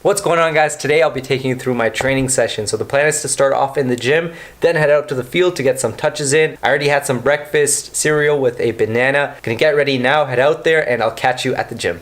What's going on, guys? Today I'll be taking you through my training session. So the plan is to start off in the gym, then head out to the field to get some touches in. I already had some breakfast cereal with a banana. Gonna get ready now, head out there, and I'll catch you at the gym.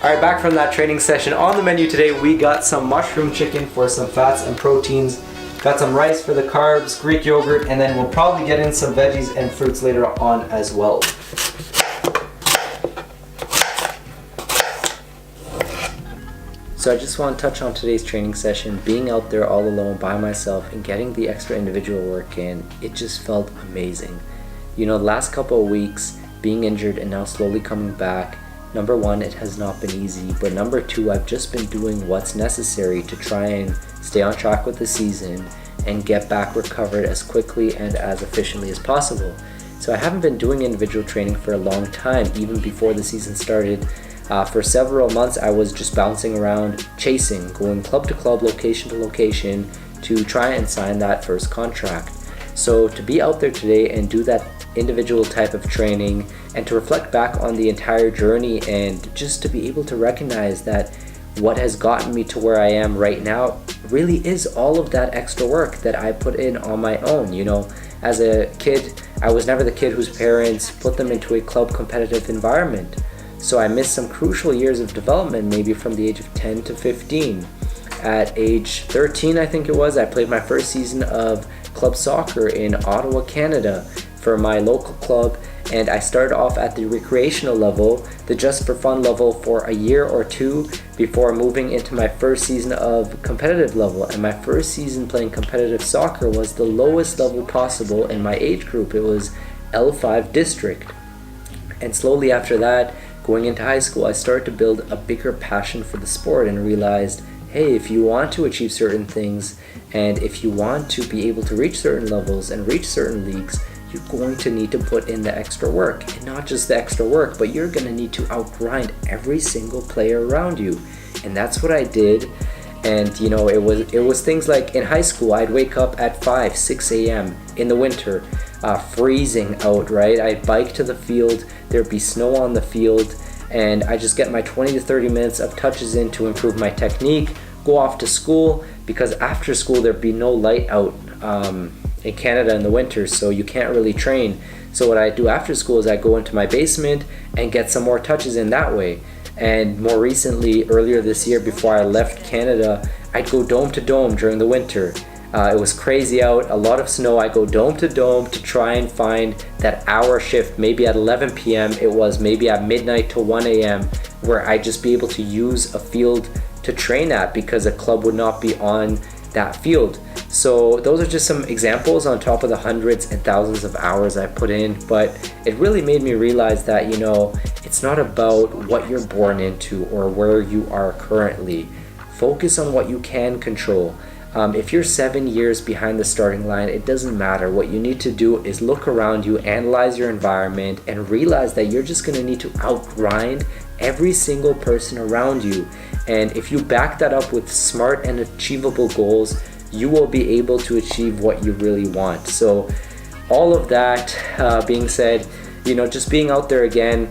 Alright, back from that training session. On the menu today, we got some mushroom chicken for some fats and proteins. Got some rice for the carbs, Greek yogurt, and then we'll probably get in some veggies and fruits later on as well. So I just want to touch on today's training session. Being out there all alone by myself and getting the extra individual work in, it just felt amazing. You know, the last couple of weeks, being injured and now slowly coming back, number one, it has not been easy, but number two, I've just been doing what's necessary to try and stay on track with the season and get back recovered as quickly and as efficiently as possible. So I haven't been doing individual training for a long time, even before the season started. For several months, I was just bouncing around, chasing, going club to club, location to location to try and sign that first contract. So to be out there today and do that individual type of training and to reflect back on the entire journey and just to be able to recognize that what has gotten me to where I am right now really is all of that extra work that I put in on my own. You know, as a kid, I was never the kid whose parents put them into a club competitive environment. So I missed some crucial years of development, maybe from the age of 10 to 15. At age 13, I think it was, I played my first season of club soccer in Ottawa, Canada for my local club, and I started off at the recreational level, the just for fun level, for a year or two before moving into my first season of competitive level. And my first season playing competitive soccer was the lowest level possible in my age group. It was L5 district. And slowly after that, going into high school, I started to build a bigger passion for the sport and realized, hey, if you want to achieve certain things and if you want to be able to reach certain levels and reach certain leagues, you're going to need to put in the extra work. And not just the extra work, but you're going to need to outgrind every single player around you. And that's what I did. And you know, it was things like in high school, I'd wake up at 5, 6 a.m. in the winter, freezing out, right? I'd bike to the field, there'd be snow on the field, and I just get my 20 to 30 minutes of touches in to improve my technique, go off to school, because after school there'd be no light out in Canada in the winter, so you can't really train. So what I do after school is I go into my basement and get some more touches in that way. And more recently, earlier this year, before I left Canada, I'd go dome to dome during the winter. It was crazy out, a lot of snow. I go dome to dome to try and find that hour shift, maybe at 11 p.m. It was maybe at midnight to 1 a.m. where I'd just be able to use a field to train at because a club would not be on that field. So those are just some examples on top of the hundreds and thousands of hours I put in, but it really made me realize that, you know, it's not about what you're born into or where you are currently. Focus on what you can control. If you're 7 years behind the starting line, it doesn't matter. What you need to do is look around you, analyze your environment, and realize that you're just going to need to outgrind every single person around you. And if you back that up with smart and achievable goals, you will be able to achieve what you really want. So all of that being said, you know, just being out there again,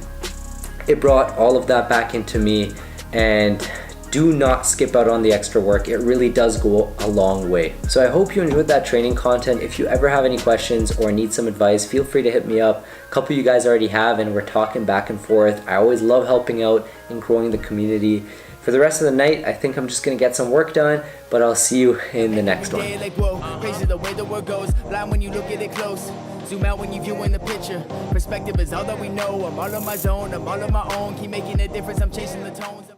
it brought all of that back into me. And do not skip out on the extra work. It really does go a long way. So I hope you enjoyed that training content. If you ever have any questions or need some advice, feel free to hit me up. A couple of you guys already have, and we're talking back and forth. I always love helping out and growing the community. For the rest of the night, I think I'm just gonna get some work done, but I'll see you in the next one. Crazy the way the world goes, blind when you look at it close. Zoom out when you viewing the picture. Perspective is all that we know. I'm all on my zone, I'm all on my own. Keep making a difference, I'm chasing the tones.